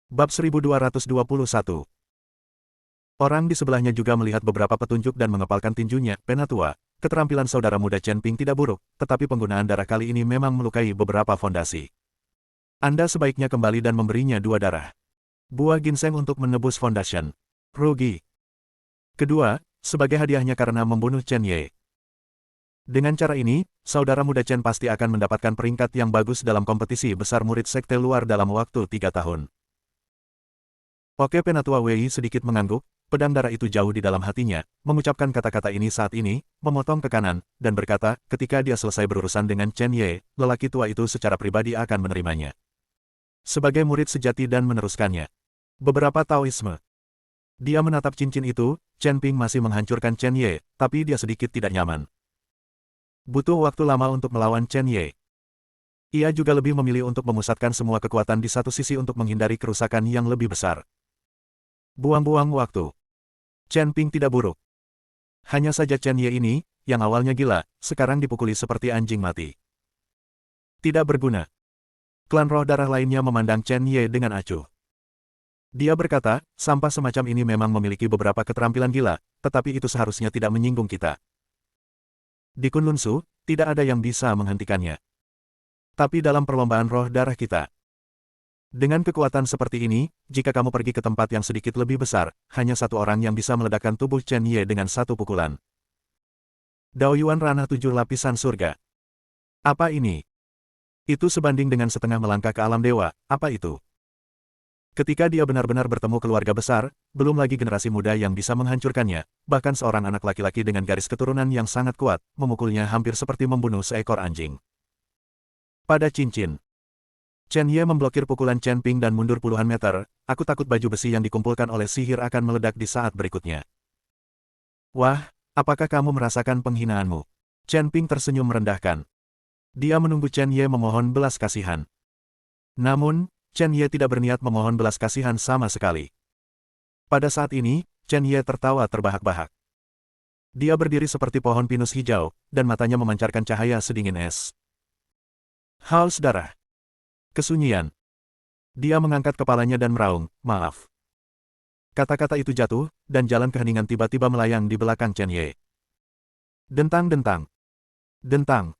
Bab 1221. Orang di sebelahnya juga melihat beberapa petunjuk dan mengepalkan tinjunya. Penatua, keterampilan saudara muda Chen Ping tidak buruk, tetapi penggunaan darah kali ini memang melukai beberapa fondasi. Anda sebaiknya kembali dan memberinya 2 darah. Buah ginseng untuk menebus fondasi. Rugi. Kedua, sebagai hadiahnya karena membunuh Chen Ye. Dengan cara ini, saudara muda Chen pasti akan mendapatkan peringkat yang bagus dalam kompetisi besar murid sekte luar dalam waktu 3 tahun. Oke, Penatua Wei sedikit mengangguk, pedang darah itu jauh di dalam hatinya, mengucapkan kata-kata ini saat ini, memotong ke kanan, dan berkata, ketika dia selesai berurusan dengan Chen Ye, lelaki tua itu secara pribadi akan menerimanya sebagai murid sejati dan meneruskannya. Beberapa Taoisme. Dia menatap cincin itu, Chen Ping masih menghancurkan Chen Ye, tapi dia sedikit tidak nyaman. Butuh waktu lama untuk melawan Chen Ye. Ia juga lebih memilih untuk memusatkan semua kekuatan di satu sisi untuk menghindari kerusakan yang lebih besar. Buang-buang waktu. Chen Ping tidak buruk. Hanya saja Chen Ye ini, yang awalnya gila, sekarang dipukuli seperti anjing mati. Tidak berguna. Klan roh darah lainnya memandang Chen Ye dengan acuh. Dia berkata, sampah semacam ini memang memiliki beberapa keterampilan gila, tetapi itu seharusnya tidak menyinggung kita. Di Kunlun Su, tidak ada yang bisa menghentikannya. Tapi dalam perlombaan roh darah kita, dengan kekuatan seperti ini, jika kamu pergi ke tempat yang sedikit lebih besar, hanya satu orang yang bisa meledakkan tubuh Chen Ye dengan satu pukulan. Daoyuan ranah 7 lapisan surga. Apa ini? Itu sebanding dengan setengah melangkah ke alam dewa, apa itu? Ketika dia benar-benar bertemu keluarga besar, belum lagi generasi muda yang bisa menghancurkannya, bahkan seorang anak laki-laki dengan garis keturunan yang sangat kuat, memukulnya hampir seperti membunuh seekor anjing. Pada cincin. Chen Ye memblokir pukulan Chen Ping dan mundur puluhan meter, aku takut baju besi yang dikumpulkan oleh sihir akan meledak di saat berikutnya. Wah, apakah kamu merasakan penghinaanmu? Chen Ping tersenyum merendahkan. Dia menunggu Chen Ye memohon belas kasihan. Namun, Chen Ye tidak berniat memohon belas kasihan sama sekali. Pada saat ini, Chen Ye tertawa terbahak-bahak. Dia berdiri seperti pohon pinus hijau, dan matanya memancarkan cahaya sedingin es. Haus darah. Kesunyian. Dia mengangkat kepalanya dan meraung, maaf. Kata-kata itu jatuh, dan jalan keheningan tiba-tiba melayang di belakang Chen Ye. Dentang-dentang. Dentang.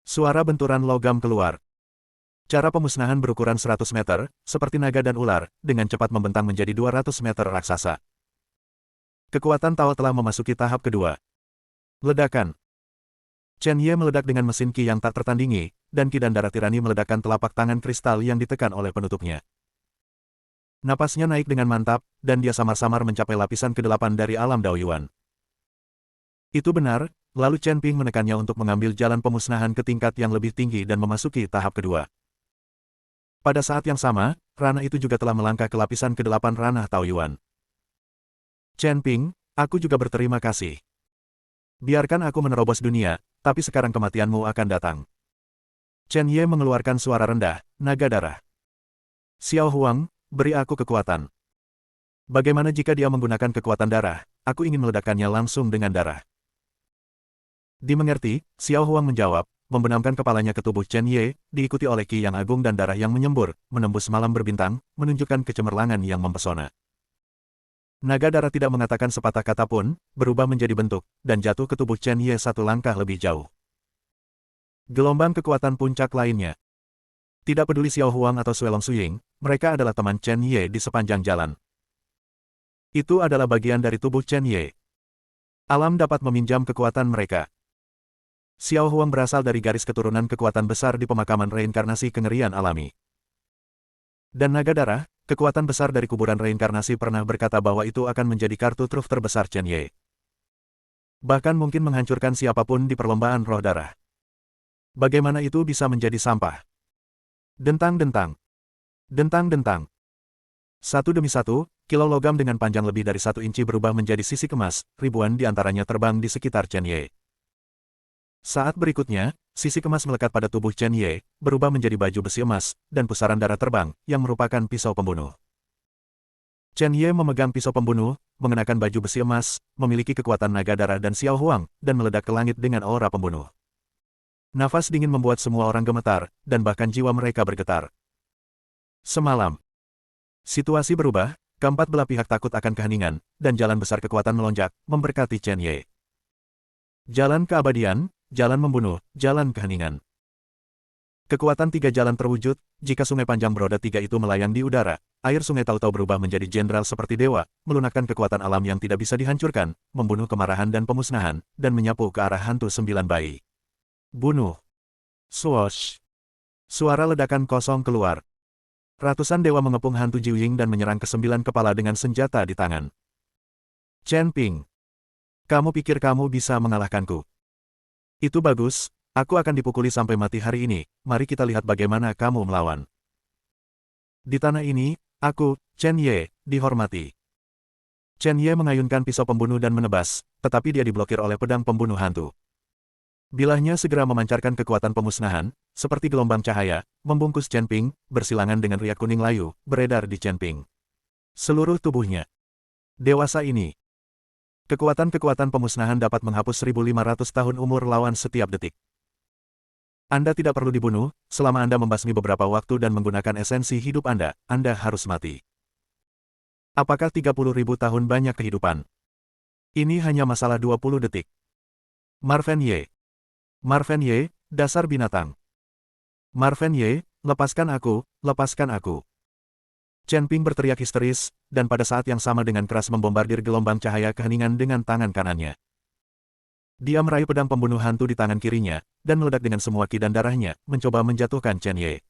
Suara benturan logam keluar. Cara pemusnahan berukuran 100 meter, seperti naga dan ular, dengan cepat membentang menjadi 200 meter raksasa. Kekuatan Tao telah memasuki tahap kedua. Ledakan. Chen Ye meledak dengan mesin ki yang tak tertandingi, dan ki dan darah tirani meledakkan telapak tangan kristal yang ditekan oleh penutupnya. Napasnya naik dengan mantap, dan dia samar-samar mencapai lapisan ke-8 dari alam Daoyuan. Itu benar, lalu Chen Ping menekannya untuk mengambil jalan pemusnahan ke tingkat yang lebih tinggi dan memasuki tahap kedua. Pada saat yang sama, ranah itu juga telah melangkah ke lapisan ke-8 ranah Taoyuan. Chen Ping, aku juga berterima kasih. Biarkan aku menerobos dunia, tapi sekarang kematianmu akan datang. Chen Ye mengeluarkan suara rendah, naga darah. Xiao Huang, beri aku kekuatan. Bagaimana jika dia menggunakan kekuatan darah, aku ingin meledakkannya langsung dengan darah. Dimengerti, Xiao Huang menjawab, membenamkan kepalanya ke tubuh Chen Ye, diikuti oleh ki yang agung dan darah yang menyembur, menembus malam berbintang, menunjukkan kecemerlangan yang mempesona. Naga darah tidak mengatakan sepatah kata pun, berubah menjadi bentuk, dan jatuh ke tubuh Chen Ye satu langkah lebih jauh. Gelombang kekuatan puncak lainnya. Tidak peduli Xiao Huang atau Sui Long Suying, mereka adalah teman Chen Ye di sepanjang jalan. Itu adalah bagian dari tubuh Chen Ye. Alam dapat meminjam kekuatan mereka. Xiao Huang berasal dari garis keturunan kekuatan besar di pemakaman reinkarnasi kengerian alami. Dan naga darah, kekuatan besar dari kuburan reinkarnasi pernah berkata bahwa itu akan menjadi kartu truf terbesar Chen Ye. Bahkan mungkin menghancurkan siapapun di perlombaan roh darah. Bagaimana itu bisa menjadi sampah? Dentang-dentang. Dentang-dentang. Satu demi satu, kilau logam dengan panjang lebih dari 1 inci berubah menjadi sisik emas, ribuan di antaranya terbang di sekitar Chen Ye. Saat berikutnya, sisik emas melekat pada tubuh Chen Ye, berubah menjadi baju besi emas, dan pusaran darah terbang, yang merupakan pisau pembunuh. Chen Ye memegang pisau pembunuh, mengenakan baju besi emas, memiliki kekuatan naga darah dan Xiao Huang, dan meledak ke langit dengan aura pembunuh. Nafas dingin membuat semua orang gemetar, dan bahkan jiwa mereka bergetar. Semalam, Situasi berubah, keempat belah pihak takut akan keheningan, dan jalan besar kekuatan melonjak, memberkati Chen Ye. Jalan keabadian, jalan membunuh, jalan keheningan. Kekuatan tiga jalan terwujud, jika sungai panjang beroda tiga itu melayang di udara, air sungai tahu-tahu berubah menjadi jenderal seperti dewa, melunakkan kekuatan alam yang tidak bisa dihancurkan, membunuh kemarahan dan pemusnahan, dan menyapu ke arah hantu sembilan bayi. Bunuh. Swoosh. Suara ledakan kosong keluar. Ratusan dewa mengepung hantu Jiuying dan menyerang kesembilan kepala dengan senjata di tangan. Chen Ping. Kamu pikir kamu bisa mengalahkanku? Itu bagus. Aku akan dipukuli sampai mati hari ini, mari kita lihat bagaimana kamu melawan. Di tanah ini, aku, Chen Ye, dihormati. Chen Ye mengayunkan pisau pembunuh dan menebas, tetapi dia diblokir oleh pedang pembunuh hantu. Bilahnya segera memancarkan kekuatan pemusnahan, seperti gelombang cahaya, membungkus Chen Ping, bersilangan dengan riak kuning layu, beredar di Chen Ping. Seluruh tubuhnya. Dewasa ini. Kekuatan-kekuatan pemusnahan dapat menghapus 1.500 tahun umur lawan setiap detik. Anda tidak perlu dibunuh, selama Anda membasmi beberapa waktu dan menggunakan esensi hidup Anda harus mati. Apakah 30.000 tahun banyak kehidupan? Ini hanya masalah 20 detik. Marvin Ye. Marvin Ye, dasar binatang. Marvin Ye, lepaskan aku, lepaskan aku. Chen Ping berteriak histeris, dan pada saat yang sama dengan keras membombardir gelombang cahaya keheningan dengan tangan kanannya. Dia meraih pedang pembunuh hantu di tangan kirinya, dan meledak dengan semua ki dan darahnya, mencoba menjatuhkan Chen Ye.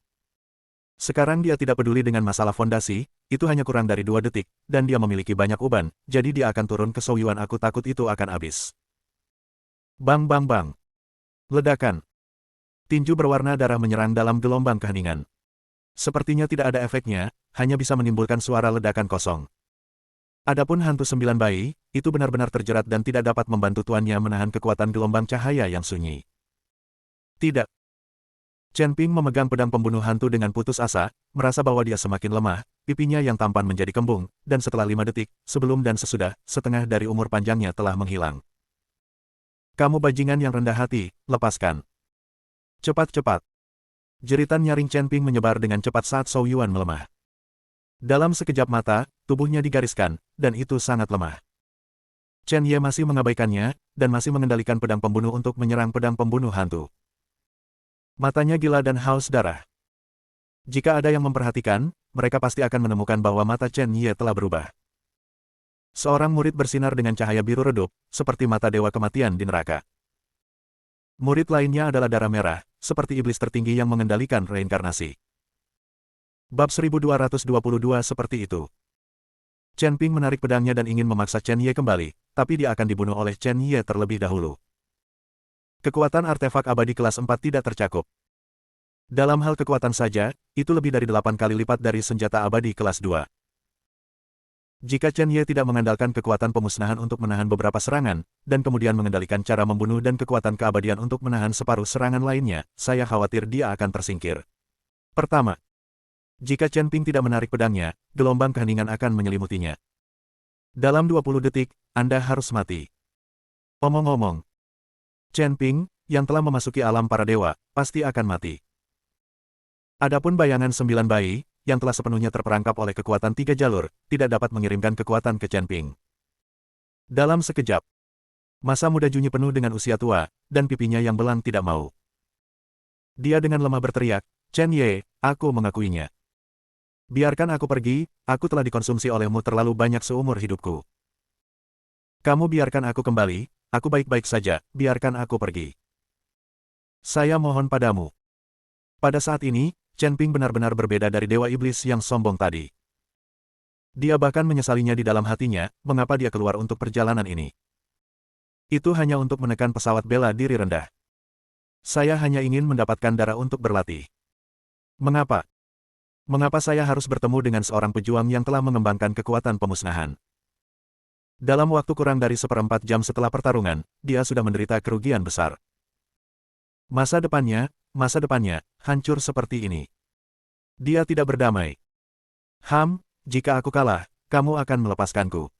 Sekarang dia tidak peduli dengan masalah fondasi, itu hanya kurang dari 2 detik, dan dia memiliki banyak uban, jadi dia akan turun ke Souyuan. Aku takut itu akan habis. Bang bang bang. Ledakan. Tinju berwarna darah menyerang dalam gelombang keheningan. Sepertinya tidak ada efeknya, hanya bisa menimbulkan suara ledakan kosong. Adapun hantu sembilan bayi, itu benar-benar terjerat dan tidak dapat membantu tuannya menahan kekuatan gelombang cahaya yang sunyi. Tidak. Chen Ping memegang pedang pembunuh hantu dengan putus asa, merasa bahwa dia semakin lemah, pipinya yang tampan menjadi kembung, dan setelah 5 detik, sebelum dan sesudah, setengah dari umur panjangnya telah menghilang. Kamu bajingan yang rendah hati, lepaskan. Cepat-cepat. Jeritan nyaring Chen Ping menyebar dengan cepat saat Souyuan melemah. Dalam sekejap mata, tubuhnya digariskan, dan itu sangat lemah. Chen Ye masih mengabaikannya, dan masih mengendalikan pedang pembunuh untuk menyerang pedang pembunuh hantu. Matanya gila dan haus darah. Jika ada yang memperhatikan, mereka pasti akan menemukan bahwa mata Chen Ye telah berubah. Seorang murid bersinar dengan cahaya biru redup, seperti mata dewa kematian di neraka. Murid lainnya adalah darah merah, seperti iblis tertinggi yang mengendalikan reinkarnasi. Bab 1222 seperti itu. Chen Ping menarik pedangnya dan ingin memaksa Chen Ye kembali, tapi dia akan dibunuh oleh Chen Ye terlebih dahulu. Kekuatan artefak abadi kelas 4 tidak tercakup. Dalam hal kekuatan saja, itu lebih dari 8 kali lipat dari senjata abadi kelas 2. Jika Chen Ye tidak mengandalkan kekuatan pemusnahan untuk menahan beberapa serangan, dan kemudian mengendalikan cara membunuh dan kekuatan keabadian untuk menahan separuh serangan lainnya, saya khawatir dia akan tersingkir. Pertama, jika Chen Ping tidak menarik pedangnya, gelombang keheningan akan menyelimutinya. Dalam 20 detik, Anda harus mati. Omong-omong, Chen Ping, yang telah memasuki alam para dewa, pasti akan mati. Adapun bayangan 9 bayi, yang telah sepenuhnya terperangkap oleh kekuatan 3 jalur, tidak dapat mengirimkan kekuatan ke Chen Ping. Dalam sekejap, masa muda Junyi penuh dengan usia tua, dan pipinya yang belang tidak mau. Dia dengan lemah berteriak, Chen Ye, aku mengakuinya. Biarkan aku pergi, aku telah dikonsumsi olehmu terlalu banyak seumur hidupku. Kamu biarkan aku kembali, aku baik-baik saja, biarkan aku pergi. Saya mohon padamu. Pada saat ini, Chen Ping benar-benar berbeda dari dewa iblis yang sombong tadi. Dia bahkan menyesalinya di dalam hatinya, mengapa dia keluar untuk perjalanan ini. Itu hanya untuk menekan pesawat bela diri rendah. Saya hanya ingin mendapatkan darah untuk berlatih. Mengapa? Mengapa saya harus bertemu dengan seorang pejuang yang telah mengembangkan kekuatan pemusnahan? Dalam waktu kurang dari 1/4 jam setelah pertarungan, dia sudah menderita kerugian besar. Masa depannya, hancur seperti ini. Dia tidak berdamai. Jika aku kalah, kamu akan melepaskanku.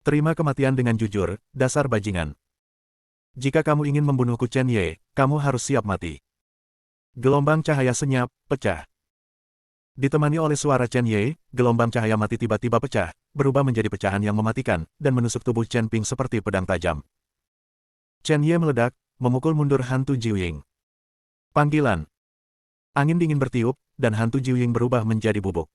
Terima kematian dengan jujur, dasar bajingan. Jika kamu ingin membunuhku Chen Ye, kamu harus siap mati. Gelombang cahaya senyap, pecah. Ditemani oleh suara Chen Ye, gelombang cahaya mati tiba-tiba pecah, berubah menjadi pecahan yang mematikan, dan menusuk tubuh Chen Ping seperti pedang tajam. Chen Ye meledak, memukul mundur hantu Jiuying. Panggilan. Angin dingin bertiup, dan hantu Jiuying berubah menjadi bubuk.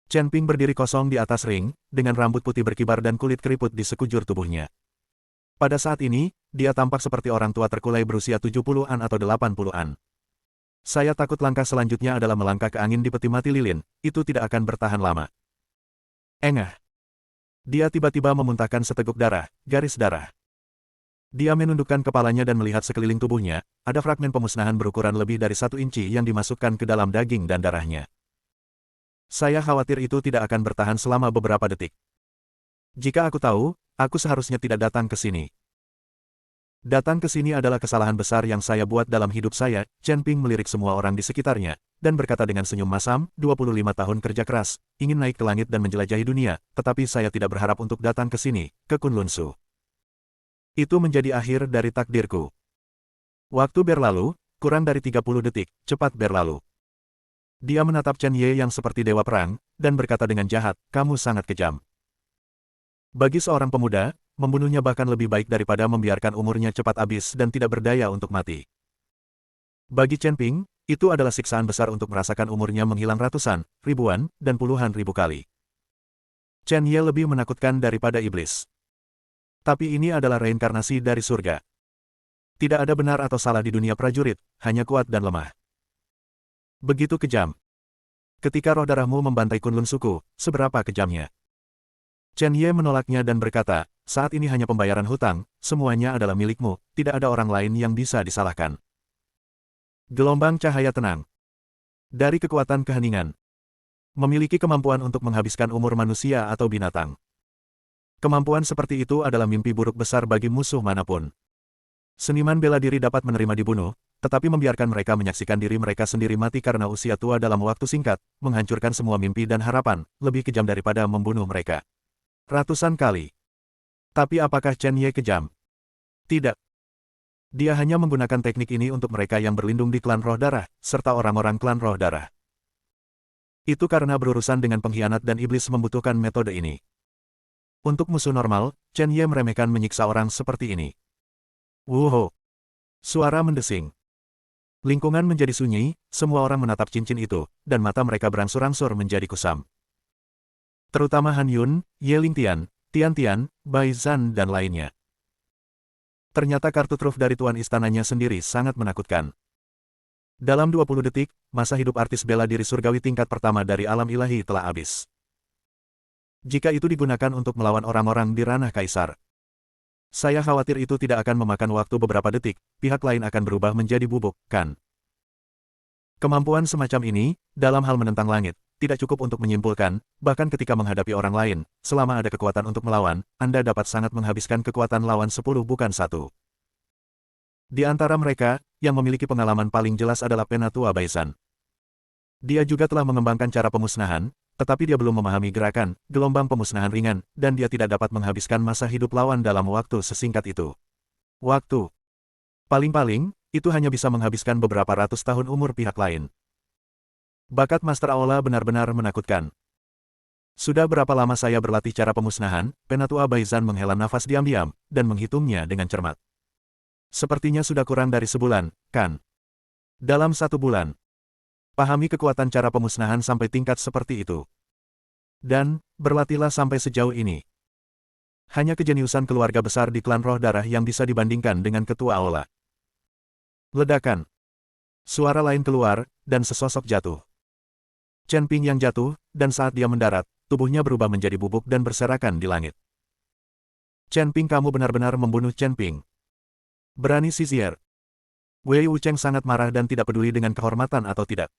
Chen Ping berdiri kosong di atas ring, dengan rambut putih berkibar dan kulit keriput di sekujur tubuhnya. Pada saat ini, dia tampak seperti orang tua terkulai berusia 70-an atau 80-an. Saya takut langkah selanjutnya adalah melangkah ke angin di peti mati lilin, itu tidak akan bertahan lama. Engah. Dia tiba-tiba memuntahkan seteguk darah, garis darah. Dia menundukkan kepalanya dan melihat sekeliling tubuhnya, ada fragmen pemusnahan berukuran lebih dari 1 inci yang dimasukkan ke dalam daging dan darahnya. Saya khawatir itu tidak akan bertahan selama beberapa detik. Jika aku tahu, aku seharusnya tidak datang ke sini. Datang ke sini adalah kesalahan besar yang saya buat dalam hidup saya. Chen Ping melirik semua orang di sekitarnya, dan berkata dengan senyum masam, 25 tahun kerja keras, ingin naik ke langit dan menjelajahi dunia, tetapi saya tidak berharap untuk datang ke sini, ke Kunlun Su. Itu menjadi akhir dari takdirku. Waktu berlalu, kurang dari 30 detik, cepat berlalu. Dia menatap Chen Ye yang seperti dewa perang, dan berkata dengan jahat, kamu sangat kejam. Bagi seorang pemuda, membunuhnya bahkan lebih baik daripada membiarkan umurnya cepat habis dan tidak berdaya untuk mati. Bagi Chen Ping, itu adalah siksaan besar untuk merasakan umurnya menghilang ratusan, ribuan, dan puluhan ribu kali. Chen Ye lebih menakutkan daripada iblis. Tapi ini adalah reinkarnasi dari surga. Tidak ada benar atau salah di dunia prajurit, hanya kuat dan lemah. Begitu kejam. Ketika roh darahmu membantai Kunlun Suku, seberapa kejamnya? Chen Ye menolaknya dan berkata, saat ini hanya pembayaran hutang, semuanya adalah milikmu, tidak ada orang lain yang bisa disalahkan. Gelombang cahaya tenang. Dari kekuatan keheningan. Memiliki kemampuan untuk menghabiskan umur manusia atau binatang. Kemampuan seperti itu adalah mimpi buruk besar bagi musuh manapun. Seniman bela diri dapat menerima dibunuh, tetapi membiarkan mereka menyaksikan diri mereka sendiri mati karena usia tua dalam waktu singkat, menghancurkan semua mimpi dan harapan, lebih kejam daripada membunuh mereka. Ratusan kali. Tapi apakah Chen Ye kejam? Tidak. Dia hanya menggunakan teknik ini untuk mereka yang berlindung di klan roh darah, serta orang-orang klan roh darah. Itu karena berurusan dengan pengkhianat dan iblis membutuhkan metode ini. Untuk musuh normal, Chen Ye meremehkan menyiksa orang seperti ini. Wuho. Suara mendesing. Lingkungan menjadi sunyi, semua orang menatap cincin itu, dan mata mereka berangsur-angsur menjadi kusam. Terutama Han Yun, Ye Lingtian, Tian Tian, Bai Zhan dan lainnya. Ternyata kartu truf dari tuan istananya sendiri sangat menakutkan. Dalam 20 detik, masa hidup artis bela diri surgawi tingkat pertama dari alam ilahi telah habis. Jika itu digunakan untuk melawan orang-orang di ranah kaisar, saya khawatir itu tidak akan memakan waktu beberapa detik, pihak lain akan berubah menjadi bubuk, kan? Kemampuan semacam ini, dalam hal menentang langit, tidak cukup untuk menyimpulkan, bahkan ketika menghadapi orang lain, selama ada kekuatan untuk melawan, Anda dapat sangat menghabiskan kekuatan lawan 10 bukan 1. Di antara mereka, yang memiliki pengalaman paling jelas adalah Penatua Baisan. Dia juga telah mengembangkan cara pemusnahan, tetapi dia belum memahami gerakan, gelombang pemusnahan ringan, dan dia tidak dapat menghabiskan masa hidup lawan dalam waktu sesingkat itu. Waktu. Paling-paling, itu hanya bisa menghabiskan beberapa ratus tahun umur pihak lain. Bakat Master Aola benar-benar menakutkan. Sudah berapa lama saya berlatih cara pemusnahan, Penatua Baisan menghela nafas diam-diam, dan menghitungnya dengan cermat. Sepertinya sudah kurang dari sebulan, kan? Dalam 1 bulan. Pahami kekuatan cara pemusnahan sampai tingkat seperti itu. Dan, berlatihlah sampai sejauh ini. Hanya kejeniusan keluarga besar di klan roh darah yang bisa dibandingkan dengan ketua Aola. Ledakan. Suara lain keluar, dan sesosok jatuh. Chen Ping yang jatuh, dan saat dia mendarat, tubuhnya berubah menjadi bubuk dan berserakan di langit. Chen Ping, kamu benar-benar membunuh Chen Ping. Berani Sizier. Wei Wucheng sangat marah dan tidak peduli dengan kehormatan atau tidak.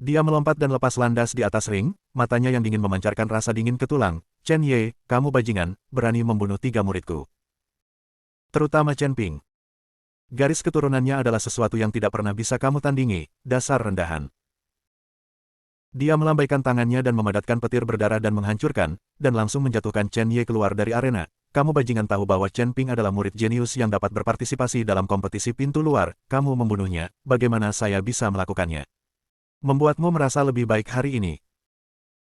Dia melompat dan lepas landas di atas ring, matanya yang dingin memancarkan rasa dingin ke tulang. Chen Ye, kamu bajingan, berani membunuh 3 muridku. Terutama Chen Ping. Garis keturunannya adalah sesuatu yang tidak pernah bisa kamu tandingi, dasar rendahan. Dia melambaikan tangannya dan memadatkan petir berdarah dan menghancurkan, dan langsung menjatuhkan Chen Ye keluar dari arena. Kamu bajingan tahu bahwa Chen Ping adalah murid jenius yang dapat berpartisipasi dalam kompetisi pintu luar, kamu membunuhnya, bagaimana saya bisa melakukannya? Membuatmu merasa lebih baik hari ini.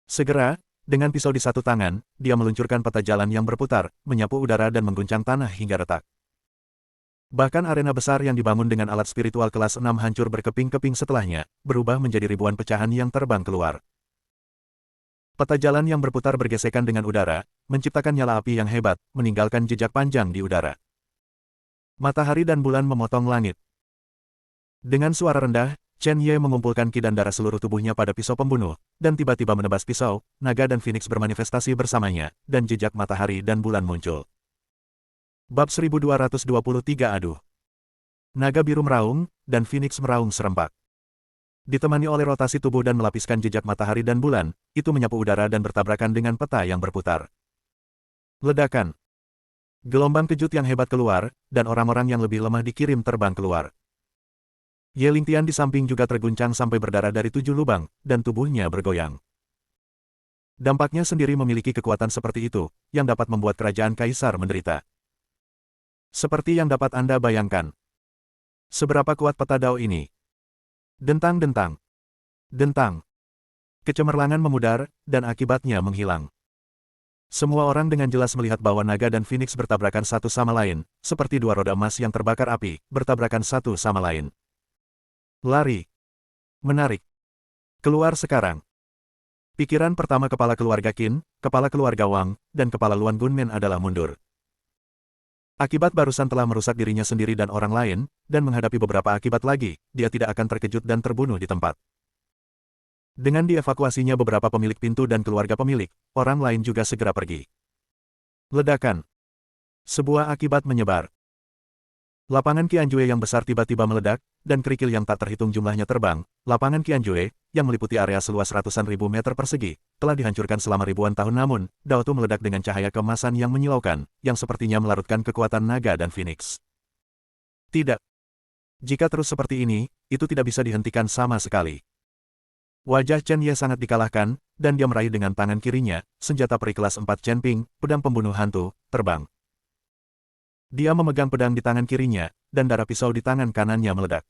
Segera, dengan pisau di satu tangan, dia meluncurkan peta jalan yang berputar, menyapu udara dan mengguncang tanah hingga retak. Bahkan arena besar yang dibangun dengan alat spiritual kelas 6 hancur berkeping-keping setelahnya, berubah menjadi ribuan pecahan yang terbang keluar. Peta jalan yang berputar bergesekan dengan udara, menciptakan nyala api yang hebat, meninggalkan jejak panjang di udara. Matahari dan bulan memotong langit. Dengan suara rendah, Chen Ye mengumpulkan ki dan darah seluruh tubuhnya pada pisau pembunuh, dan tiba-tiba menebas pisau, naga dan Phoenix bermanifestasi bersamanya, dan jejak matahari dan bulan muncul. Bab 1223 Aduh. Naga biru meraung, dan Phoenix meraung serempak. Ditemani oleh rotasi tubuh dan melapiskan jejak matahari dan bulan, itu menyapu udara dan bertabrakan dengan peta yang berputar. Ledakan. Gelombang kejut yang hebat keluar, dan orang-orang yang lebih lemah dikirim terbang keluar. Ye Lingtian di samping juga terguncang sampai berdarah dari 7 lubang, dan tubuhnya bergoyang. Dampaknya sendiri memiliki kekuatan seperti itu, yang dapat membuat kerajaan kaisar menderita. Seperti yang dapat Anda bayangkan. Seberapa kuat peta Dao ini? Dentang-dentang. Dentang. Kecemerlangan memudar, dan akibatnya menghilang. Semua orang dengan jelas melihat bahwa naga dan Phoenix bertabrakan satu sama lain, seperti dua roda emas yang terbakar api, bertabrakan satu sama lain. Lari. Menarik. Keluar sekarang. Pikiran pertama kepala keluarga Qin, kepala keluarga Wang, dan kepala Luan Gunmen adalah mundur. Akibat barusan telah merusak dirinya sendiri dan orang lain, dan menghadapi beberapa akibat lagi, dia tidak akan terkejut dan terbunuh di tempat. Dengan dievakuasinya beberapa pemilik pintu dan keluarga pemilik, orang lain juga segera pergi. Ledakan. Sebuah akibat menyebar. Lapangan Qianjue yang besar tiba-tiba meledak, dan kerikil yang tak terhitung jumlahnya terbang. Lapangan Qianjue, yang meliputi area seluas ratusan ribu meter persegi, telah dihancurkan selama ribuan tahun namun, Dao Tu meledak dengan cahaya keemasan yang menyilaukan, yang sepertinya melarutkan kekuatan naga dan Phoenix. Tidak. Jika terus seperti ini, itu tidak bisa dihentikan sama sekali. Wajah Chen Ye sangat dikalahkan, dan dia meraih dengan tangan kirinya, senjata peri kelas 4 Chen Ping, pedang pembunuh hantu, terbang. Dia memegang pedang di tangan kirinya, dan darah pisau di tangan kanannya meledak.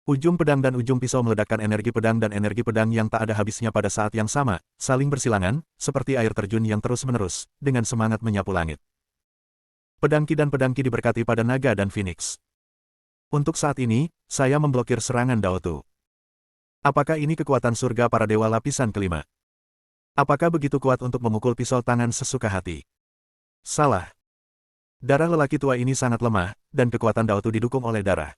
Ujung pedang dan ujung pisau meledakkan energi pedang dan energi pedang yang tak ada habisnya pada saat yang sama, saling bersilangan, seperti air terjun yang terus-menerus, dengan semangat menyapu langit. Pedang Qi dan pedang Qi diberkati pada naga dan Phoenix. Untuk saat ini, saya memblokir serangan Dao Tu. Apakah ini kekuatan surga para dewa lapisan kelima? Apakah begitu kuat untuk memukul pisau tangan sesuka hati? Salah. Darah lelaki tua ini sangat lemah, dan kekuatan Dao Tu didukung oleh darah.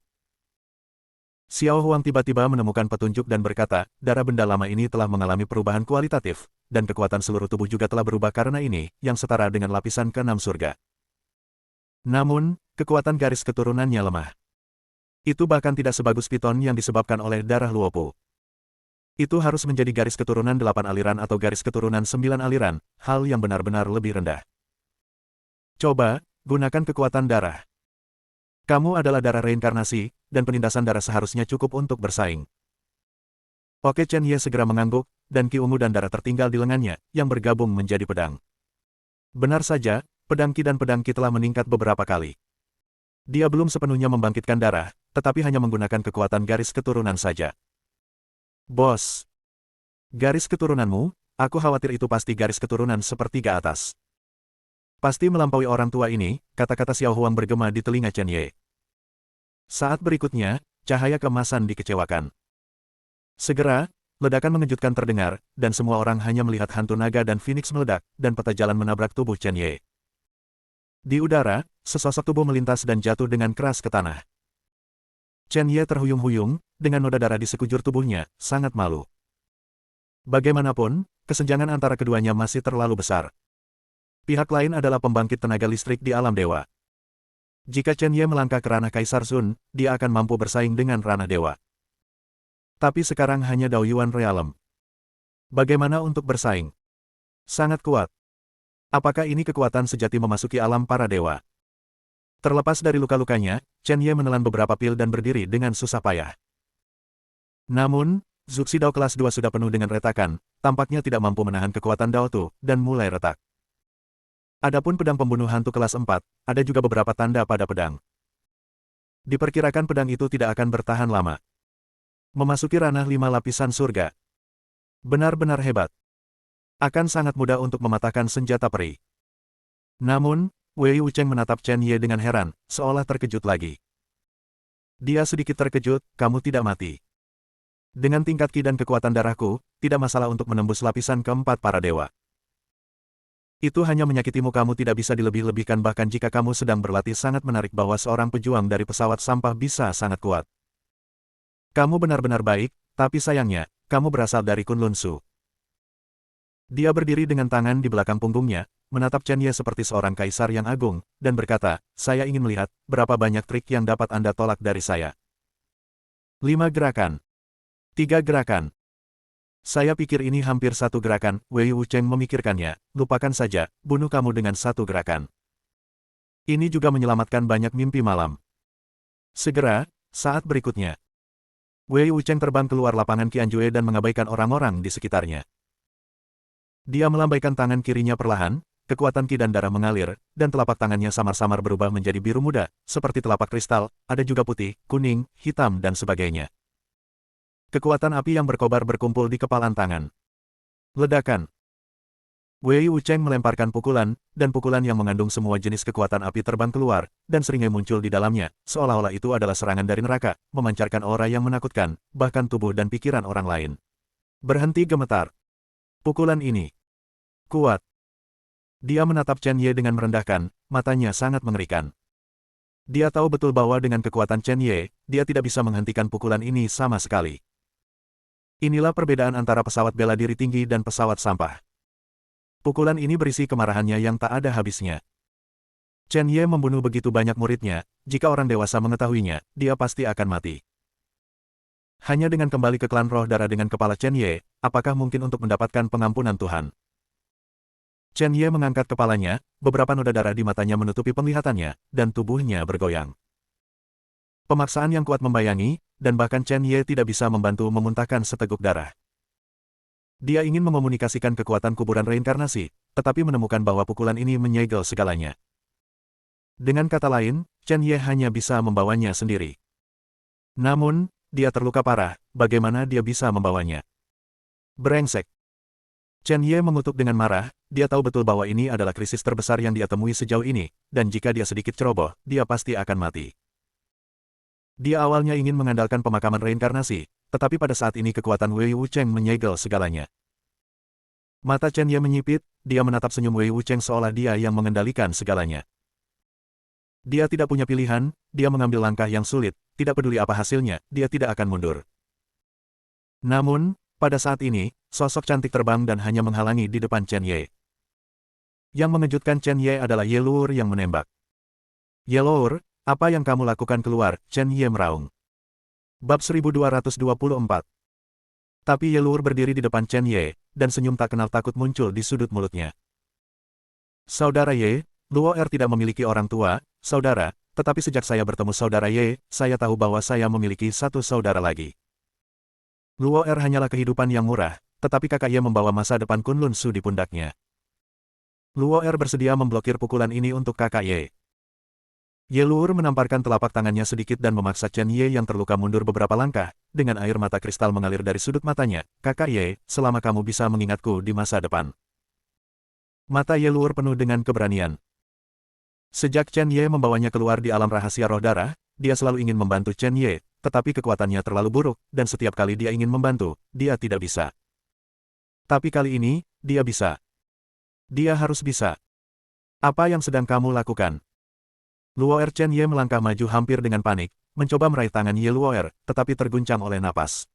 Xiao Huang tiba-tiba menemukan petunjuk dan berkata, darah benda lama ini telah mengalami perubahan kualitatif, dan kekuatan seluruh tubuh juga telah berubah karena ini, yang setara dengan lapisan ke-6 surga. Namun, kekuatan garis keturunannya lemah. Itu bahkan tidak sebagus piton yang disebabkan oleh darah Luopu. Itu harus menjadi garis keturunan 8 aliran atau garis keturunan 9 aliran, hal yang benar-benar lebih rendah. Coba, gunakan kekuatan darah. Kamu adalah darah reinkarnasi, dan penindasan darah seharusnya cukup untuk bersaing. Oke, Chen Ye segera mengangguk, dan ki ungu dan darah tertinggal di lengannya, yang bergabung menjadi pedang. Benar saja, pedang Qi dan pedang Qi telah meningkat beberapa kali. Dia belum sepenuhnya membangkitkan darah, tetapi hanya menggunakan kekuatan garis keturunan saja. Bos. Garis keturunanmu, aku khawatir itu pasti garis keturunan sepertiga atas. Pasti melampaui orang tua ini, kata-kata Xiao Huang bergema di telinga Chen Ye. Saat berikutnya, cahaya keemasan dikecewakan. Segera, ledakan mengejutkan terdengar, dan semua orang hanya melihat hantu naga dan Phoenix meledak, dan peta jalan menabrak tubuh Chen Ye. Di udara, sesosok tubuh melintas dan jatuh dengan keras ke tanah. Chen Ye terhuyung-huyung, dengan noda darah di sekujur tubuhnya, sangat malu. Bagaimanapun, kesenjangan antara keduanya masih terlalu besar. Pihak lain adalah pembangkit tenaga listrik di alam dewa. Jika Chen Ye melangkah ke ranah Kaisar Sun, dia akan mampu bersaing dengan ranah dewa. Tapi sekarang hanya Dao Yuan Realm. Bagaimana untuk bersaing? Sangat kuat. Apakah ini kekuatan sejati memasuki alam para dewa? Terlepas dari luka-lukanya, Chen Ye menelan beberapa pil dan berdiri dengan susah payah. Namun, Zuxi Dao kelas 2 sudah penuh dengan retakan, tampaknya tidak mampu menahan kekuatan Dao Tu, dan mulai retak. Adapun pedang pembunuh hantu kelas 4, ada juga beberapa tanda pada pedang. Diperkirakan pedang itu tidak akan bertahan lama. Memasuki ranah 5 lapisan surga. Benar-benar hebat. Akan sangat mudah untuk mematahkan senjata peri. Namun, Wei Wucheng menatap Chen Ye dengan heran, seolah terkejut lagi. Dia sedikit terkejut, kamu tidak mati. Dengan tingkat Qi dan kekuatan darahku, tidak masalah untuk menembus lapisan keempat para dewa. Itu hanya menyakitimu, kamu tidak bisa dilebih-lebihkan, bahkan jika kamu sedang berlatih sangat menarik bahwa seorang pejuang dari pesawat sampah bisa sangat kuat. Kamu benar-benar baik, tapi sayangnya, kamu berasal dari Kunlun Su. Dia berdiri dengan tangan di belakang punggungnya, menatap Chen Ye seperti seorang kaisar yang agung, dan berkata, saya ingin melihat, berapa banyak trik yang dapat Anda tolak dari saya. 5 gerakan. 3 gerakan. Saya pikir ini hampir 1 gerakan, Wei Wucheng memikirkannya, lupakan saja, bunuh kamu dengan 1 gerakan. Ini juga menyelamatkan banyak mimpi malam. Segera, saat berikutnya. Wei Wucheng terbang keluar lapangan Qianjue dan mengabaikan orang-orang di sekitarnya. Dia melambaikan tangan kirinya perlahan, kekuatan Qi dan darah mengalir, dan telapak tangannya samar-samar berubah menjadi biru muda, seperti telapak kristal, ada juga putih, kuning, hitam dan sebagainya. Kekuatan api yang berkobar berkumpul di kepalan tangan. Ledakan. Wei Wucheng melemparkan pukulan, dan pukulan yang mengandung semua jenis kekuatan api terbang keluar, dan seringai muncul di dalamnya, seolah-olah itu adalah serangan dari neraka, memancarkan aura yang menakutkan, bahkan tubuh dan pikiran orang lain. Berhenti gemetar. Pukulan ini kuat. Dia menatap Chen Ye dengan merendahkan, matanya sangat mengerikan. Dia tahu betul bahwa dengan kekuatan Chen Ye, dia tidak bisa menghentikan pukulan ini sama sekali. Inilah perbedaan antara pesawat bela diri tinggi dan pesawat sampah. Pukulan ini berisi kemarahannya yang tak ada habisnya. Chen Ye membunuh begitu banyak muridnya, jika orang dewasa mengetahuinya, dia pasti akan mati. Hanya dengan kembali ke klan roh darah dengan kepala Chen Ye, apakah mungkin untuk mendapatkan pengampunan Tuhan? Chen Ye mengangkat kepalanya, beberapa noda darah di matanya menutupi penglihatannya, dan tubuhnya bergoyang. Pemaksaan yang kuat membayangi, dan bahkan Chen Ye tidak bisa membantu memuntahkan seteguk darah. Dia ingin mengomunikasikan kekuatan kuburan reinkarnasi, tetapi menemukan bahwa pukulan ini menyegel segalanya. Dengan kata lain, Chen Ye hanya bisa membawanya sendiri. Namun, dia terluka parah, bagaimana dia bisa membawanya? Brengsek. Chen Ye mengutuk dengan marah, dia tahu betul bahwa ini adalah krisis terbesar yang dia temui sejauh ini, dan jika dia sedikit ceroboh, dia pasti akan mati. Dia awalnya ingin mengandalkan pemakaman reinkarnasi, tetapi pada saat ini kekuatan Wei Wucheng menyegel segalanya. Mata Chen Ye menyipit, dia menatap senyum Wei Wucheng seolah dia yang mengendalikan segalanya. Dia tidak punya pilihan, dia mengambil langkah yang sulit, tidak peduli apa hasilnya, dia tidak akan mundur. Namun, pada saat ini, sosok cantik terbang dan hanya menghalangi di depan Chen Ye. Yang mengejutkan Chen Ye adalah Ye Luur yang menembak. Ye Luur, apa yang kamu lakukan keluar? Chen Ye meraung. Bab 1224. Tapi Ye Luur berdiri di depan Chen Ye, dan senyum tak kenal takut muncul di sudut mulutnya. Saudara Ye, Luo Er tidak memiliki orang tua, saudara, tetapi sejak saya bertemu saudara Ye, saya tahu bahwa saya memiliki satu saudara lagi. Luo Er hanyalah kehidupan yang murah, tetapi kakak Ye membawa masa depan Kunlun Su di pundaknya. Luo Er bersedia memblokir pukulan ini untuk kakak Ye. Ye Luur menamparkan telapak tangannya sedikit dan memaksa Chen Ye yang terluka mundur beberapa langkah, dengan air mata kristal mengalir dari sudut matanya. Kakak Ye, selama kamu bisa mengingatku di masa depan. Mata Ye Luur penuh dengan keberanian. Sejak Chen Ye membawanya keluar di alam rahasia roh darah, dia selalu ingin membantu Chen Ye, tetapi kekuatannya terlalu buruk, dan setiap kali dia ingin membantu, dia tidak bisa. Tapi kali ini, dia bisa. Dia harus bisa. Apa yang sedang kamu lakukan? Luoer Chen Ye melangkah maju hampir dengan panik, mencoba meraih tangan Ye Luoer, tetapi terguncang oleh napas.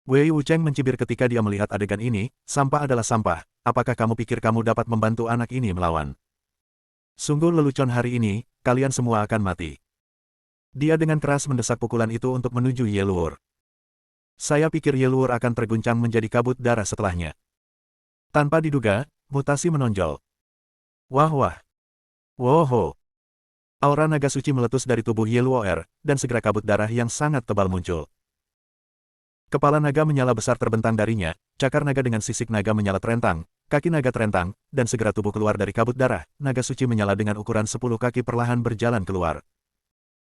Wei Wucheng mencibir ketika dia melihat adegan ini, sampah adalah sampah, apakah kamu pikir kamu dapat membantu anak ini melawan? Sungguh lelucon hari ini, kalian semua akan mati. Dia dengan keras mendesak pukulan itu untuk menuju Ye Luor. Saya pikir Ye Luor akan terguncang menjadi kabut darah setelahnya. Tanpa diduga, mutasi menonjol. Wah wah. Woho. Aura naga suci meletus dari tubuh Ye Luoer, dan segera kabut darah yang sangat tebal muncul. Kepala naga menyala besar terbentang darinya, cakar naga dengan sisik naga menyala terentang, kaki naga terentang, dan segera tubuh keluar dari kabut darah, naga suci menyala dengan ukuran 10 kaki perlahan berjalan keluar.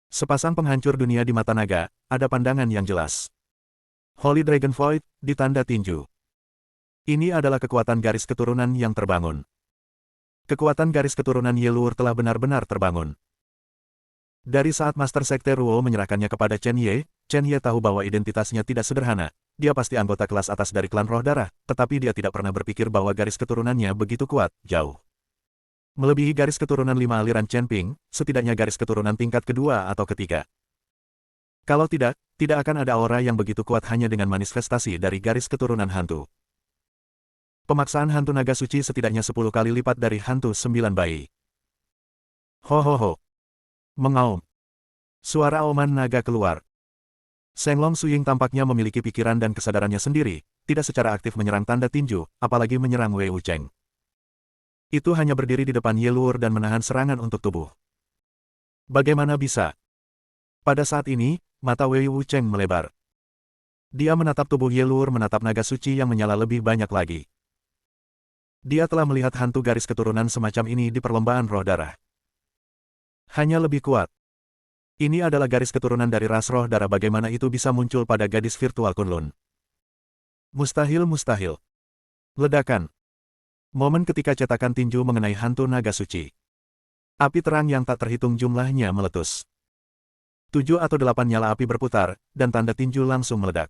Sepasang penghancur dunia di mata naga, ada pandangan yang jelas. Holy Dragon Void, ditanda tinju. Ini adalah kekuatan garis keturunan yang terbangun. Kekuatan garis keturunan Yeluur telah benar-benar terbangun. Dari saat Master Sekte Ruo menyerahkannya kepada Chen Ye tahu bahwa identitasnya tidak sederhana. Dia pasti anggota kelas atas dari klan roh darah, tetapi dia tidak pernah berpikir bahwa garis keturunannya begitu kuat, jauh. Melebihi garis keturunan 5 aliran Chen Ping, setidaknya garis keturunan tingkat kedua atau ketiga. Kalau tidak, tidak akan ada aura yang begitu kuat hanya dengan manifestasi dari garis keturunan hantu. Pemaksaan hantu naga suci setidaknya 10 kali lipat dari hantu 9 bayi. Ho ho ho. Mengaum. Suara auman naga keluar. Senglong Suying tampaknya memiliki pikiran dan kesadarannya sendiri, tidak secara aktif menyerang tanda tinju, apalagi menyerang Wei Wucheng. Itu hanya berdiri di depan Yeluur dan menahan serangan untuk tubuh. Bagaimana bisa? Pada saat ini, mata Wei Wucheng melebar. Dia menatap tubuh Yeluur menatap naga suci yang menyala lebih banyak lagi. Dia telah melihat hantu garis keturunan semacam ini di perlombaan roh darah. Hanya lebih kuat. Ini adalah garis keturunan dari ras roh darah, bagaimana itu bisa muncul pada gadis virtual Kunlun. Mustahil. Ledakan. Momen ketika cetakan tinju mengenai hantu naga suci. Api terang yang tak terhitung jumlahnya meletus. 7 atau 8 nyala api berputar, dan tanda tinju langsung meledak.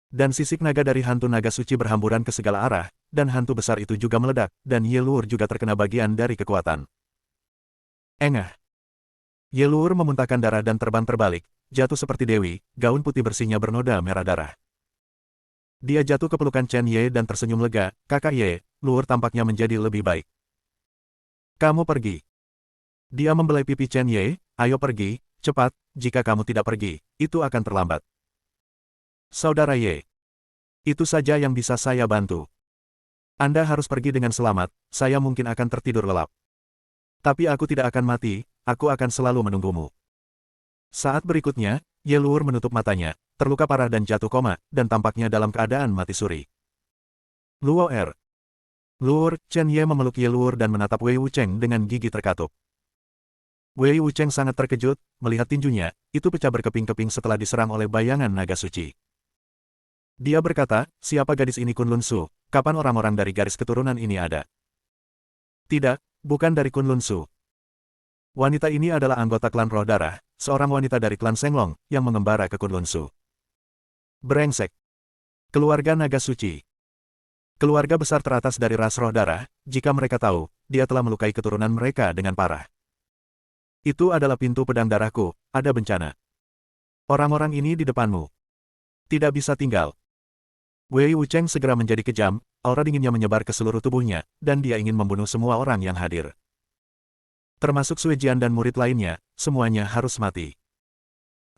Dan sisik naga dari hantu naga suci berhamburan ke segala arah, dan hantu besar itu juga meledak, dan Yeluur juga terkena bagian dari kekuatan. Engah. Yeluur memuntahkan darah dan terbang terbalik, jatuh seperti dewi, gaun putih bersihnya bernoda merah darah. Dia jatuh ke pelukan Chen Ye dan tersenyum lega, "Kakak Ye, Luur tampaknya menjadi lebih baik. Kamu pergi." Dia membelai pipi Chen Ye, "Ayo pergi, cepat, jika kamu tidak pergi, itu akan terlambat." "Saudara Ye, itu saja yang bisa saya bantu. Anda harus pergi dengan selamat, saya mungkin akan tertidur lelap. Tapi aku tidak akan mati, aku akan selalu menunggumu." Saat berikutnya, Yeluur menutup matanya, terluka parah dan jatuh koma, dan tampaknya dalam keadaan mati suri. Luoer. Luur, Chen Ye memeluk Yeluur dan menatap Wei Wucheng dengan gigi terkatup. Wei Wucheng sangat terkejut, melihat tinjunya, itu pecah berkeping-keping setelah diserang oleh bayangan naga suci. Dia berkata, "Siapa gadis ini Kunlun Su? Kapan orang-orang dari garis keturunan ini ada?" "Tidak, bukan dari Kunlun Su. Wanita ini adalah anggota klan roh darah, seorang wanita dari klan Senglong, yang mengembara ke Kunlun Su." Brengsek. Keluarga naga suci. Keluarga besar teratas dari ras roh darah, jika mereka tahu, dia telah melukai keturunan mereka dengan parah. Itu adalah pintu pedang darahku, ada bencana. Orang-orang ini di depanmu. Tidak bisa tinggal. Wei Wucheng segera menjadi kejam, aura dinginnya menyebar ke seluruh tubuhnya, dan dia ingin membunuh semua orang yang hadir. Termasuk Sui Jian dan murid lainnya, semuanya harus mati.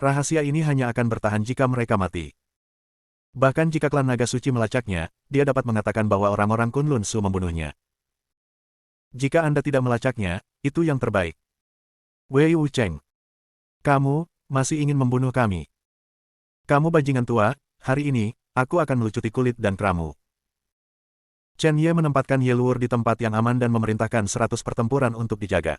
Rahasia ini hanya akan bertahan jika mereka mati. Bahkan jika klan naga suci melacaknya, dia dapat mengatakan bahwa orang-orang Kunlun Su membunuhnya. Jika Anda tidak melacaknya, itu yang terbaik. Wei Wucheng. Kamu, masih ingin membunuh kami. Kamu bajingan tua, hari ini, aku akan melucuti kulit dan keramu. Chen Ye menempatkan Yeluur di tempat yang aman dan memerintahkan 100 pertempuran untuk dijaga.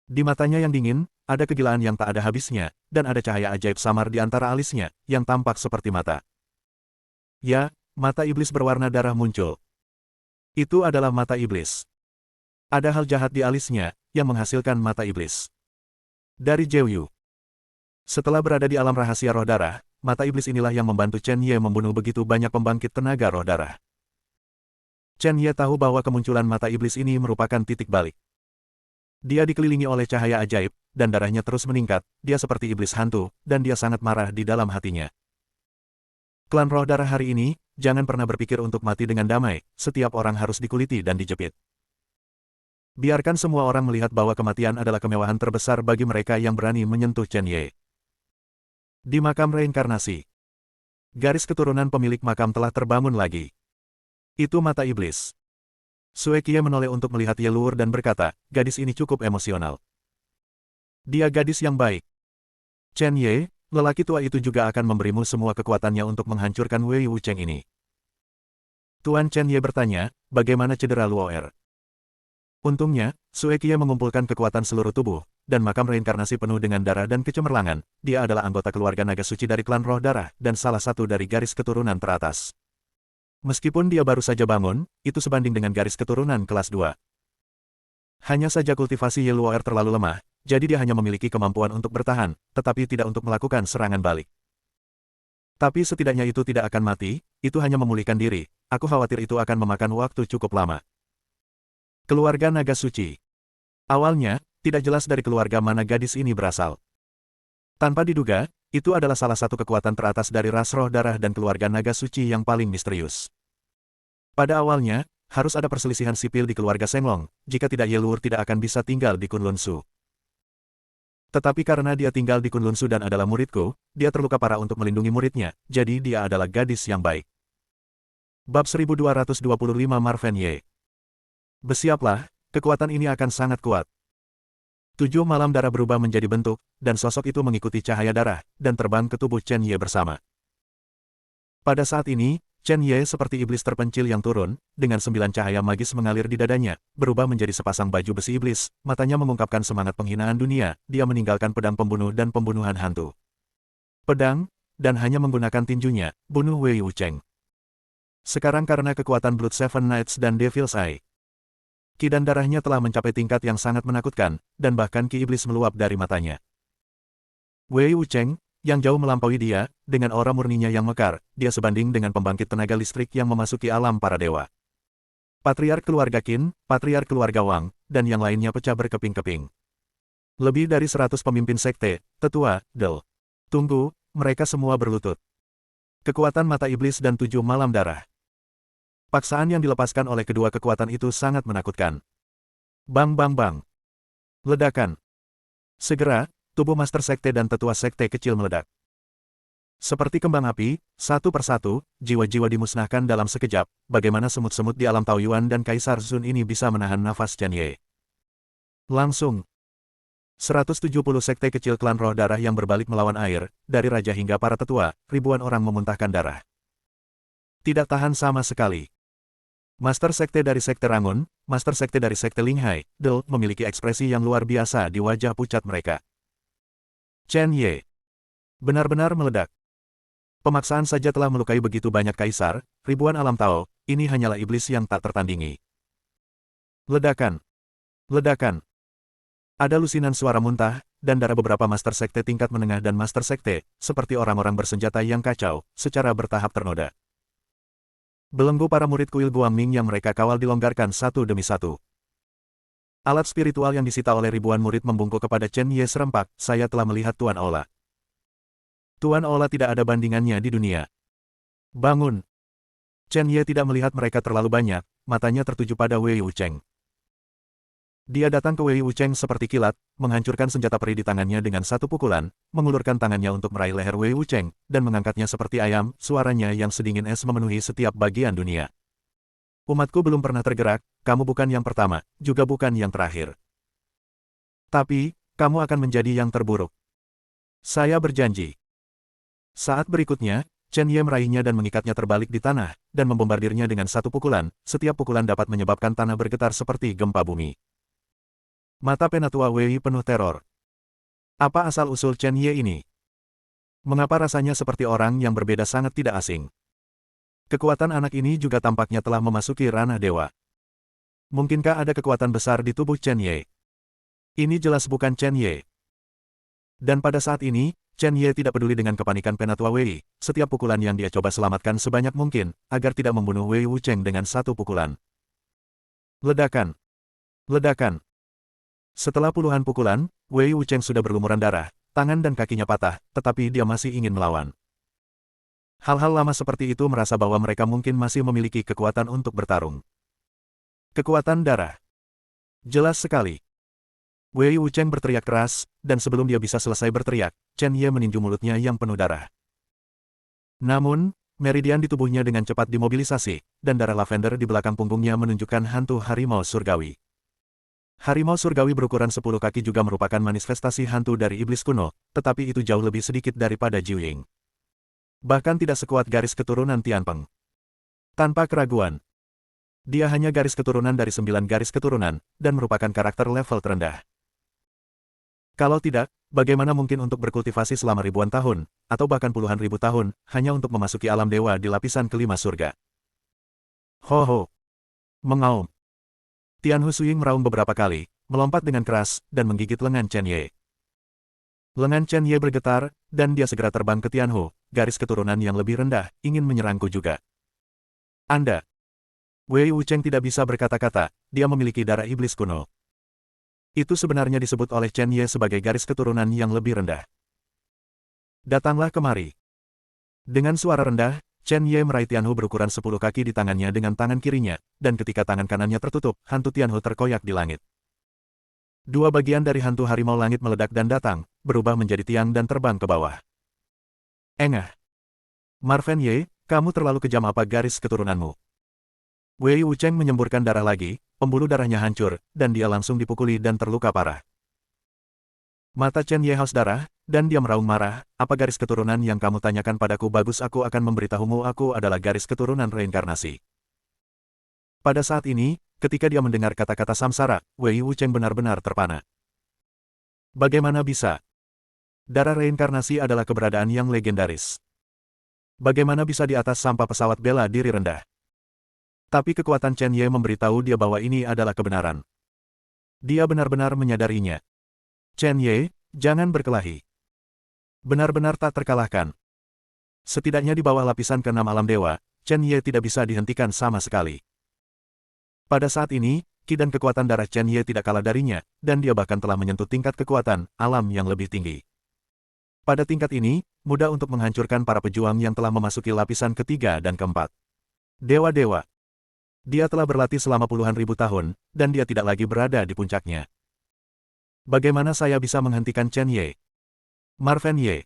Di matanya yang dingin, ada kegilaan yang tak ada habisnya, dan ada cahaya ajaib samar di antara alisnya, yang tampak seperti mata. Ya, mata iblis berwarna darah muncul. Itu adalah mata iblis. Ada hal jahat di alisnya, yang menghasilkan mata iblis. Dari Jeuyu. Setelah berada di alam rahasia roh darah, mata iblis inilah yang membantu Chen Ye membunuh begitu banyak pembangkit tenaga roh darah. Chen Ye tahu bahwa kemunculan mata iblis ini merupakan titik balik. Dia dikelilingi oleh cahaya ajaib, dan darahnya terus meningkat, dia seperti iblis hantu, dan dia sangat marah di dalam hatinya. Klan roh darah hari ini, jangan pernah berpikir untuk mati dengan damai, setiap orang harus dikuliti dan dijepit. Biarkan semua orang melihat bahwa kematian adalah kemewahan terbesar bagi mereka yang berani menyentuh Chen Ye. Di makam reinkarnasi. Garis keturunan pemilik makam telah terbangun lagi. Itu mata iblis. Sue Kie menoleh untuk melihat Yeluur dan berkata, "Gadis ini cukup emosional. Dia gadis yang baik. Chen Ye, lelaki tua itu juga akan memberimu semua kekuatannya untuk menghancurkan Wei Wucheng ini." Tuan Chen Ye bertanya, "Bagaimana cedera Luoer?" Untungnya, Sue Kie mengumpulkan kekuatan seluruh tubuh, dan makam reinkarnasi penuh dengan darah dan kecemerlangan. Dia adalah anggota keluarga naga suci dari klan roh darah, dan salah satu dari garis keturunan teratas. Meskipun dia baru saja bangun, itu sebanding dengan garis keturunan kelas 2. Hanya saja kultivasi Yeluoer terlalu lemah, jadi dia hanya memiliki kemampuan untuk bertahan, tetapi tidak untuk melakukan serangan balik. Tapi setidaknya itu tidak akan mati, itu hanya memulihkan diri. Aku khawatir itu akan memakan waktu cukup lama. Keluarga naga suci. Awalnya, tidak jelas dari keluarga mana gadis ini berasal. Tanpa diduga, itu adalah salah satu kekuatan teratas dari ras roh darah dan keluarga naga suci yang paling misterius. Pada awalnya, harus ada perselisihan sipil di keluarga Senglong, jika tidak Yeluur tidak akan bisa tinggal di Kunlun Su. Tetapi karena dia tinggal di Kunlun Su dan adalah muridku, dia terluka parah untuk melindungi muridnya, jadi dia adalah gadis yang baik. Bab 1225 Marven Ye. Bersiaplah, kekuatan ini akan sangat kuat. 7 malam darah berubah menjadi bentuk, dan sosok itu mengikuti cahaya darah, dan terbang ke tubuh Chen Ye bersama. Pada saat ini, Chen Ye seperti iblis terpencil yang turun, dengan 9 cahaya magis mengalir di dadanya, berubah menjadi sepasang baju besi iblis, matanya mengungkapkan semangat penghinaan dunia, dia meninggalkan pedang pembunuh dan pembunuhan hantu. Pedang, dan hanya menggunakan tinjunya, bunuh Wei Wucheng. Sekarang karena kekuatan Blood Seven Knights dan Devil's Eye, ki dan darahnya telah mencapai tingkat yang sangat menakutkan, dan bahkan ki iblis meluap dari matanya. Wei Wucheng, yang jauh melampaui dia, dengan aura murninya yang mekar, dia sebanding dengan pembangkit tenaga listrik yang memasuki alam para dewa. Patriark keluarga Qin, Patriark keluarga Wang, dan yang lainnya pecah berkeping-keping. Lebih dari 100 pemimpin sekte, tetua, Del. Tunggu, mereka semua berlutut. Kekuatan mata iblis dan 7 malam darah. Paksaan yang dilepaskan oleh kedua kekuatan itu sangat menakutkan. Bang bang bang. Ledakan. Segera, tubuh Master Sekte dan tetua sekte kecil meledak. Seperti kembang api, satu persatu, jiwa-jiwa dimusnahkan dalam sekejap, bagaimana semut-semut di alam Taoyuan dan Kaisar Zun ini bisa menahan nafas Chen Ye. Langsung. 170 sekte kecil klan roh darah yang berbalik melawan air, dari raja hingga para tetua, ribuan orang memuntahkan darah. Tidak tahan sama sekali. Master Sekte dari Sekte Rangun, Master Sekte dari Sekte Linghai, Del, memiliki ekspresi yang luar biasa di wajah pucat mereka. Chen Ye benar-benar meledak. Pemaksaan saja telah melukai begitu banyak kaisar, ribuan alam Tao, ini hanyalah iblis yang tak tertandingi. Ledakan. Ledakan. Ada lusinan suara muntah, dan darah beberapa Master Sekte tingkat menengah dan Master Sekte, seperti orang-orang bersenjata yang kacau, secara bertahap ternoda. Belenggu para murid kuil Guangming yang mereka kawal dilonggarkan satu demi satu. Alat spiritual yang disita oleh ribuan murid membungkuk kepada Chen Ye serempak, saya telah melihat Tuan Ola. Tuan Ola tidak ada bandingannya di dunia. Bangun. Chen Ye tidak melihat mereka terlalu banyak, matanya tertuju pada Wei Wucheng. Dia datang ke Wei Wucheng seperti kilat, menghancurkan senjata peri di tangannya dengan satu pukulan, mengulurkan tangannya untuk meraih leher Wei Wucheng, dan mengangkatnya seperti ayam, suaranya yang sedingin es memenuhi setiap bagian dunia. Umatku belum pernah tergerak, kamu bukan yang pertama, juga bukan yang terakhir. Tapi, kamu akan menjadi yang terburuk. Saya berjanji. Saat berikutnya, Chen Ye meraihnya dan mengikatnya terbalik di tanah, dan membombardirnya dengan satu pukulan, setiap pukulan dapat menyebabkan tanah bergetar seperti gempa bumi. Mata Penatua Wei penuh teror. Apa asal-usul Chen Ye ini? Mengapa rasanya seperti orang yang berbeda sangat tidak asing? Kekuatan anak ini juga tampaknya telah memasuki ranah dewa. Mungkinkah ada kekuatan besar di tubuh Chen Ye? Ini jelas bukan Chen Ye. Dan pada saat ini, Chen Ye tidak peduli dengan kepanikan Penatua Wei, setiap pukulan yang dia coba selamatkan sebanyak mungkin, agar tidak membunuh Wei Wucheng dengan satu pukulan. Ledakan. Ledakan. Setelah puluhan pukulan, Wei Wucheng sudah berlumuran darah, tangan dan kakinya patah, tetapi dia masih ingin melawan. Hal-hal lama seperti itu merasa bahwa mereka mungkin masih memiliki kekuatan untuk bertarung. Kekuatan darah. Jelas sekali. Wei Wucheng berteriak keras, dan sebelum dia bisa selesai berteriak, Chen Ye meninju mulutnya yang penuh darah. Namun, meridian di tubuhnya dengan cepat dimobilisasi, dan darah lavender di belakang punggungnya menunjukkan hantu harimau surgawi. Harimau surgawi berukuran 10 kaki juga merupakan manifestasi hantu dari iblis kuno, tetapi itu jauh lebih sedikit daripada Jiuying. Bahkan tidak sekuat garis keturunan Tianpeng. Tanpa keraguan, dia hanya garis keturunan dari 9 garis keturunan, dan merupakan karakter level terendah. Kalau tidak, bagaimana mungkin untuk berkultivasi selama ribuan tahun, atau bahkan puluhan ribu tahun, hanya untuk memasuki alam dewa di lapisan kelima surga? Ho ho! Mengaum. Tianhu Suying meraung beberapa kali, melompat dengan keras, dan menggigit lengan Chen Ye. Lengan Chen Ye bergetar, dan dia segera terbang ke Tianhu, garis keturunan yang lebih rendah, ingin menyerangku juga. Anda. Wei Wucheng tidak bisa berkata-kata, dia memiliki darah iblis kuno. Itu sebenarnya disebut oleh Chen Ye sebagai garis keturunan yang lebih rendah. Datanglah kemari. Dengan suara rendah, Chen Ye meraih Tianhu berukuran 10 kaki di tangannya dengan tangan kirinya, dan ketika tangan kanannya tertutup, hantu Tianhu terkoyak di langit. Dua bagian dari hantu harimau langit meledak dan datang, berubah menjadi tiang dan terbang ke bawah. Engah. Marven Ye, kamu terlalu kejam apa garis keturunanmu? Wei Wucheng menyemburkan darah lagi, pembuluh darahnya hancur, dan dia langsung dipukuli dan terluka parah. Mata Chen Ye haus darah, dan dia meraung marah, apa garis keturunan yang kamu tanyakan padaku bagus aku akan memberitahumu aku adalah garis keturunan reinkarnasi. Pada saat ini, ketika dia mendengar kata-kata samsara, Wei Wucheng benar-benar terpana. Bagaimana bisa? Darah reinkarnasi adalah keberadaan yang legendaris. Bagaimana bisa di atas sampah pesawat bela diri rendah? Tapi kekuatan Chen Ye memberitahu dia bahwa ini adalah kebenaran. Dia benar-benar menyadarinya. Chen Ye, jangan berkelahi. Benar-benar tak terkalahkan. Setidaknya di bawah lapisan ke-6 alam dewa, Chen Ye tidak bisa dihentikan sama sekali. Pada saat ini, ki dan kekuatan darah Chen Ye tidak kalah darinya, dan dia bahkan telah menyentuh tingkat kekuatan alam yang lebih tinggi. Pada tingkat ini, mudah untuk menghancurkan para pejuang yang telah memasuki lapisan ketiga dan keempat. Dewa-dewa. Dia telah berlatih selama puluhan ribu tahun, dan dia tidak lagi berada di puncaknya. Bagaimana saya bisa menghentikan Chen Ye? Marven Ye.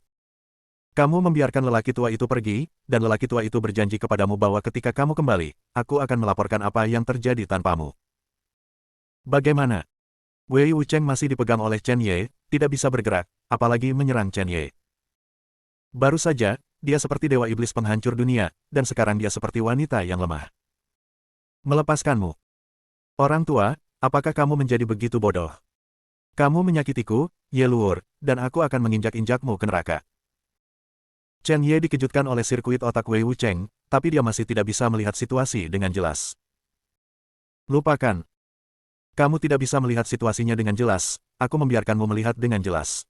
Kamu membiarkan lelaki tua itu pergi, dan lelaki tua itu berjanji kepadamu bahwa ketika kamu kembali, aku akan melaporkan apa yang terjadi tanpamu. Bagaimana? Wei Wucheng masih dipegang oleh Chen Ye, tidak bisa bergerak, apalagi menyerang Chen Ye. Baru saja, dia seperti dewa iblis penghancur dunia, dan sekarang dia seperti wanita yang lemah. Melepaskanmu. Orang tua, apakah kamu menjadi begitu bodoh? Kamu menyakitiku, Ye Luor, dan aku akan menginjak-injakmu ke neraka. Chen Ye dikejutkan oleh sirkuit otak Wei Wucheng, tapi dia masih tidak bisa melihat situasi dengan jelas. Lupakan. Kamu tidak bisa melihat situasinya dengan jelas, aku membiarkanmu melihat dengan jelas.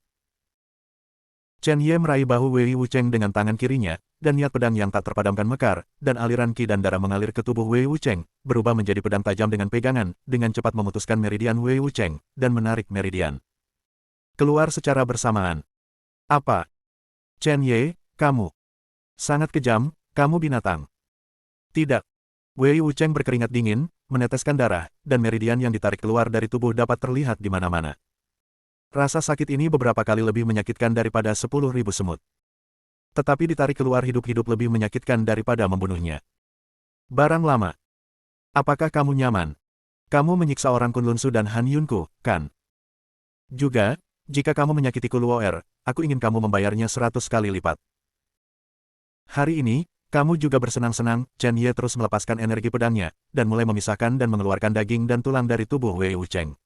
Chen Ye meraih bahu Wei Wucheng dengan tangan kirinya, dan niat pedang yang tak terpadamkan mekar, dan aliran ki dan darah mengalir ke tubuh Wei Wucheng, berubah menjadi pedang tajam dengan pegangan, dengan cepat memutuskan meridian Wei Wucheng, dan menarik meridian keluar secara bersamaan. Apa? Chen Ye, kamu sangat kejam, kamu binatang. Tidak. Wei Wucheng berkeringat dingin, meneteskan darah, dan meridian yang ditarik keluar dari tubuh dapat terlihat di mana-mana. Rasa sakit ini beberapa kali lebih menyakitkan daripada 10.000 semut. Tetapi ditarik keluar hidup-hidup lebih menyakitkan daripada membunuhnya. Barang lama. Apakah kamu nyaman? Kamu menyiksa orang Kunlunsu dan Han Yunku, kan? Juga, jika kamu menyakitiku Luo'er, aku ingin kamu membayarnya 100 kali lipat. Hari ini, kamu juga bersenang-senang, Chen Ye terus melepaskan energi pedangnya, dan mulai memisahkan dan mengeluarkan daging dan tulang dari tubuh Wei Wucheng.